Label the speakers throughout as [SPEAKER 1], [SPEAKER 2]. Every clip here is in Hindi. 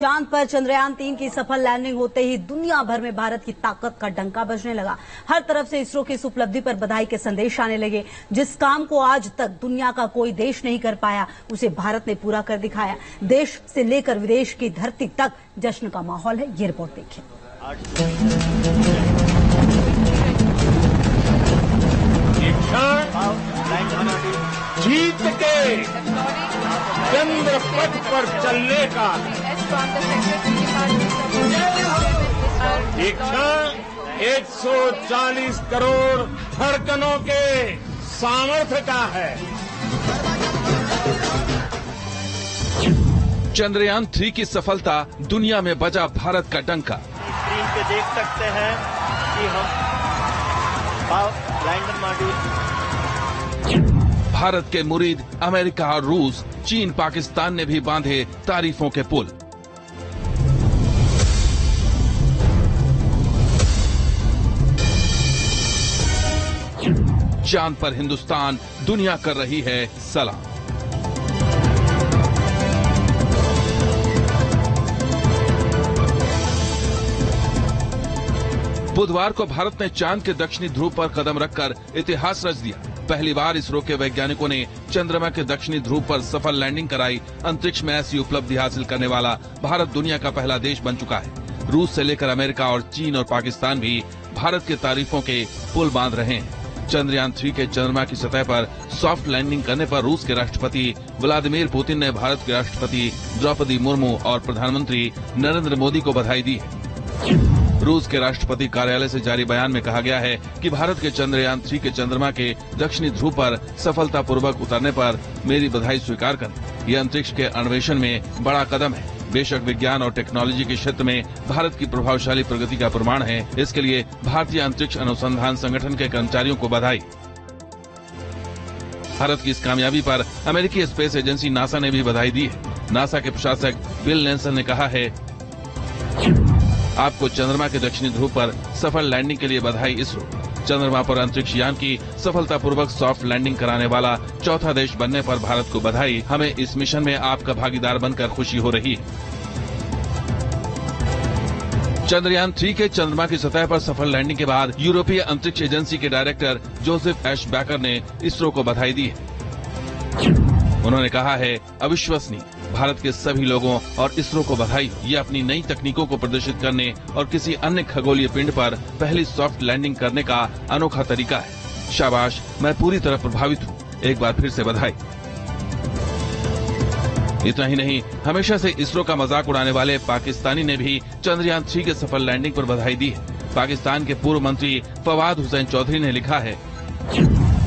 [SPEAKER 1] चांद पर चंद्रयान-3 की सफल लैंडिंग होते ही दुनिया भर में भारत की ताकत का डंका बजने लगा। हर तरफ से इसरो की इस उपलब्धि पर बधाई के संदेश आने लगे। जिस काम को आज तक दुनिया का कोई देश नहीं कर पाया, उसे भारत ने पूरा कर दिखाया। देश से लेकर विदेश की धरती तक जश्न का माहौल है। ये रिपोर्ट देखिए।
[SPEAKER 2] जीत के चंद्र पथ पर चलने का एक क्षण 140 करोड़ धड़कनों के सामर्थ्य का है।
[SPEAKER 3] चंद्रयान-3 की सफलता दुनिया में बजा भारत का डंका।
[SPEAKER 4] स्क्रीन पे देख सकते हैं कि हम लैंडर मॉड्यूल
[SPEAKER 3] भारत के मुरीद अमेरिका और रूस, चीन, पाकिस्तान ने भी बांधे तारीफों के पुल। चांद पर हिंदुस्तान दुनिया कर रही है सलाम। बुधवार को भारत ने चांद के दक्षिणी ध्रुव पर कदम रखकर इतिहास रच दिया। पहली बार इसरो के वैज्ञानिकों ने चंद्रमा के दक्षिणी ध्रुव पर सफल लैंडिंग कराई। अंतरिक्ष में ऐसी उपलब्धि हासिल करने वाला भारत दुनिया का पहला देश बन चुका है। रूस से लेकर अमेरिका और चीन और पाकिस्तान भी भारत के तारीफों के पुल बांध रहे हैं। चंद्रयान-3 के चंद्रमा की सतह पर सॉफ्ट लैंडिंग करने पर रूस के राष्ट्रपति व्लादिमीर पुतिन ने भारत के राष्ट्रपति द्रौपदी मुर्मू और प्रधानमंत्री नरेंद्र मोदी को बधाई दी है। रूस के राष्ट्रपति कार्यालय से जारी बयान में कहा गया है कि भारत के चंद्रयान-3 के चंद्रमा के दक्षिणी ध्रुव पर सफलतापूर्वक उतरने पर मेरी बधाई स्वीकार करें। यह अंतरिक्ष के अन्वेषण में बड़ा कदम है। बेशक विज्ञान और टेक्नोलॉजी के क्षेत्र में भारत की प्रभावशाली प्रगति का प्रमाण है। इसके लिए भारतीय अंतरिक्ष अनुसंधान संगठन के कर्मचारियों को बधाई। भारत की इस कामयाबी पर अमेरिकी स्पेस एजेंसी नासा ने भी बधाई दी है। नासा के प्रशासक बिल नेल्सन ने कहा है, आपको चंद्रमा के दक्षिणी ध्रुव पर सफल लैंडिंग के लिए बधाई इसरो। चंद्रमा पर अंतरिक्ष यान की सफलतापूर्वक सॉफ्ट लैंडिंग कराने वाला चौथा देश बनने पर भारत को बधाई। हमें इस मिशन में आपका भागीदार बनकर खुशी हो रही है। चंद्रयान-3 के चंद्रमा की सतह पर सफल लैंडिंग के बाद यूरोपीय अंतरिक्ष एजेंसी के डायरेक्टर जोसेफ एश बैकर ने इसरो को बधाई दी है। उन्होंने कहा है, अविश्वसनीय, भारत के सभी लोगों और इसरो को बधाई। ये अपनी नई तकनीकों को प्रदर्शित करने और किसी अन्य खगोलीय पिंड पर पहली सॉफ्ट लैंडिंग करने का अनोखा तरीका है। शाबाश, मैं पूरी तरह प्रभावित हूँ। एक बार फिर से बधाई। इतना ही नहीं, हमेशा से इसरो का मजाक उड़ाने वाले पाकिस्तानी ने भी चंद्रयान-3 के सफल लैंडिंग पर बधाई दी है। पाकिस्तान के पूर्व मंत्री फवाद हुसैन चौधरी ने लिखा है,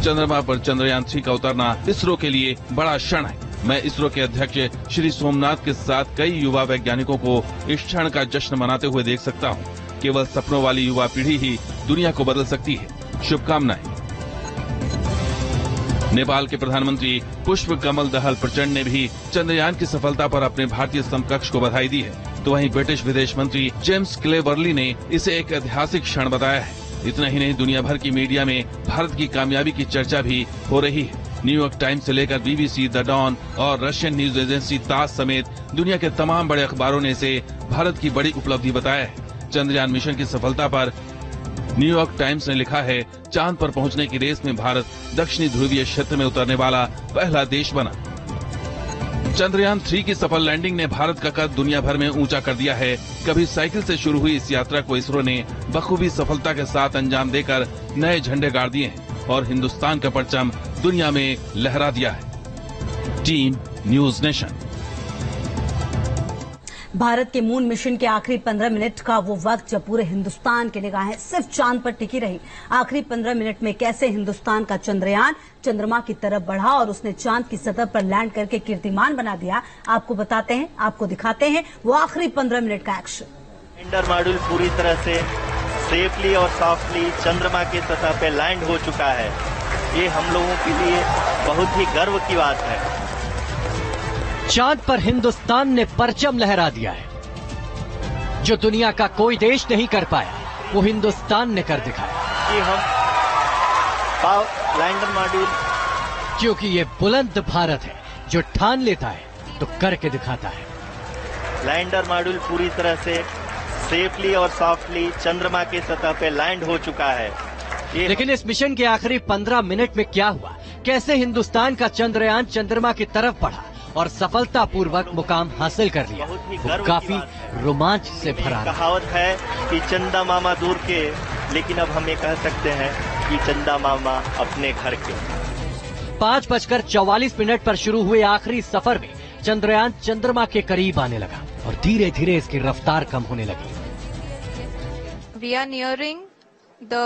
[SPEAKER 3] चंद्रमा पर चंद्रयान-3 का उतरना इसरो के लिए बड़ा क्षण है। मैं इसरो के अध्यक्ष श्री सोमनाथ के साथ कई युवा वैज्ञानिकों को इस क्षण का जश्न मनाते हुए देख सकता हूं। केवल सपनों वाली युवा पीढ़ी ही दुनिया को बदल सकती है। शुभकामनाएं। नेपाल के प्रधानमंत्री पुष्प कमल दहल प्रचंड ने भी चंद्रयान की सफलता पर अपने भारतीय समकक्ष को बधाई दी है। तो वहीं ब्रिटिश विदेश मंत्री जेम्स क्लेवर्ली ने इसे एक ऐतिहासिक क्षण बताया है। इतना ही नहीं, दुनिया भर की मीडिया में भारत की कामयाबी की चर्चा भी हो रही है। न्यूयॉर्क टाइम्स से लेकर BBC, द डॉन और रशियन न्यूज एजेंसी तास समेत दुनिया के तमाम बड़े अखबारों ने इसे भारत की बड़ी उपलब्धि बताया है। चंद्रयान मिशन की सफलता पर न्यूयॉर्क टाइम्स ने लिखा है, चांद पर पहुंचने की रेस में भारत दक्षिणी ध्रुवीय क्षेत्र में उतरने वाला पहला देश बना। चंद्रयान-3 की सफल लैंडिंग ने भारत का कद दुनिया भर में ऊंचा कर दिया है। कभी साइकिल से शुरू हुई इस यात्रा को इसरो ने बखूबी सफलता के साथ अंजाम देकर नए झंडे गाड़ दिए हैं और हिंदुस्तान का परचम दुनिया में लहरा दिया है। Team news nation.
[SPEAKER 1] भारत के मून मिशन के आखिरी 15 मिनट का वो वक्त जब पूरे हिंदुस्तान की निगाहें सिर्फ चांद पर टिकी रही। आखिरी 15 मिनट में कैसे हिंदुस्तान का चंद्रयान चंद्रमा की तरफ बढ़ा और उसने चांद की सतह पर लैंड करके कीर्तिमान बना दिया, आपको बताते हैं, आपको दिखाते हैं वो आखिरी 15 मिनट का एक्शन।
[SPEAKER 4] लैंडर मॉड्यूल पूरी तरह से सेफली और सॉफ्टली चंद्रमा की सतह पे लैंड हो चुका है। ये हम लोगों के लिए बहुत ही गर्व की बात है।
[SPEAKER 5] चांद पर हिंदुस्तान ने परचम लहरा दिया है। जो दुनिया का कोई देश नहीं कर पाया, वो हिंदुस्तान ने कर दिखाया।
[SPEAKER 4] कि हम लैंडर मॉड्यूल,
[SPEAKER 5] क्योंकि ये बुलंद भारत है जो ठान लेता है तो करके दिखाता है।
[SPEAKER 4] लैंडर मॉड्यूल पूरी तरह से सेफली और सॉफ्टली चंद्रमा की सतह पे लैंड हो चुका है।
[SPEAKER 5] लेकिन इस मिशन के आखिरी 15 मिनट में क्या हुआ, कैसे हिंदुस्तान का चंद्रयान चंद्रमा की तरफ बढ़ा और सफलतापूर्वक मुकाम हासिल कर लिया, वो काफी रोमांच से भरा।
[SPEAKER 4] कहावत है कि चंदा मामा दूर के, लेकिन अब हम ये कह सकते हैं कि चंदा मामा अपने घर के।
[SPEAKER 5] 5:44 पर शुरू हुए आखिरी सफर में चंद्रयान चंद्रमा के करीब आने लगा और धीरे धीरे इसकी रफ्तार कम होने लगी।
[SPEAKER 6] We are nearing the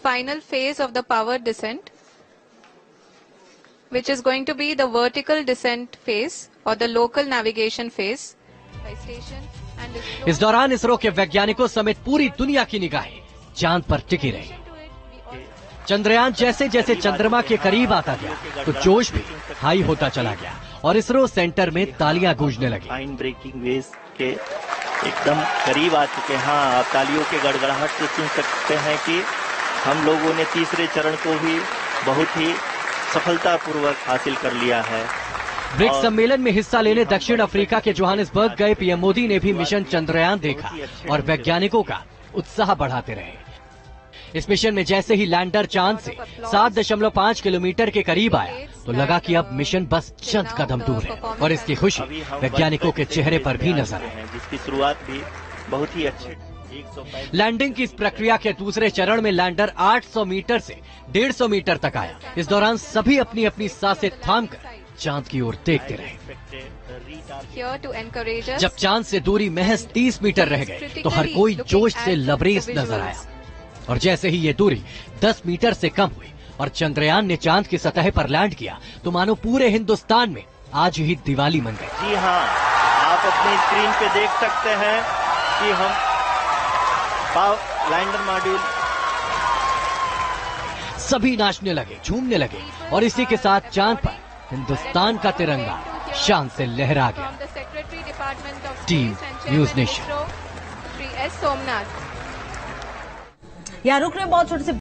[SPEAKER 6] final phase of the power descent, which is going to be the vertical descent phase or the local navigation phase.
[SPEAKER 5] इस दौरान इसरो के वैज्ञानिकों समेत पूरी दुनिया की निगाहें चांद पर टिकी रही। चंद्रयान जैसे जैसे चंद्रमा के करीब आता गया तो जोश भी हाई होता चला गया और इसरो सेंटर में तालियां गूंजने लगी।
[SPEAKER 4] लाइन ब्रेकिंग वेव के एकदम करीब आ चुके हैं। हाँ, आप तालियों के गड़गड़ाहट से सुन सकते हैं कि हम लोगों ने तीसरे चरण को भी बहुत ही सफलतापूर्वक हासिल कर लिया है।
[SPEAKER 5] ब्रिक्स सम्मेलन में हिस्सा लेने दक्षिण अफ्रीका के जोहानिसबर्ग गए पीएम मोदी ने भी मिशन चंद्रयान देखा और वैज्ञानिकों का उत्साह बढ़ाते रहे। इस मिशन में जैसे ही लैंडर चांद से 7.5 किलोमीटर के करीब आया तो लगा कि अब मिशन बस चंद कदम दूर है और इसकी खुशी वैज्ञानिकों के चेहरे पर भी नजर आई,
[SPEAKER 4] जिसकी शुरुआत भी बहुत ही अच्छी।
[SPEAKER 5] लैंडिंग की इस प्रक्रिया के दूसरे चरण में लैंडर 800 मीटर से 150 मीटर तक आया। इस दौरान सभी अपनी अपनी सांसें थामकर चांद की ओर देखते रहे। जब चांद से दूरी महज 30 मीटर रह गए तो हर कोई जोश से लबरेज नजर आया और जैसे ही ये दूरी 10 मीटर से कम हुई और चंद्रयान ने चांद की सतह पर लैंड किया तो मानो पूरे हिंदुस्तान में आज ही दिवाली मन गई।
[SPEAKER 4] जी हाँ, आप अपनी स्क्रीन पे देख सकते हैं कि हम लैंडर मॉड्यूल
[SPEAKER 5] सभी नाचने लगे, झूमने लगे और इसी के साथ चांद पर हिंदुस्तान का तिरंगा शान से लहरा गया। Team news nation.
[SPEAKER 1] यहाँ रुक रहे बहुत छोटे से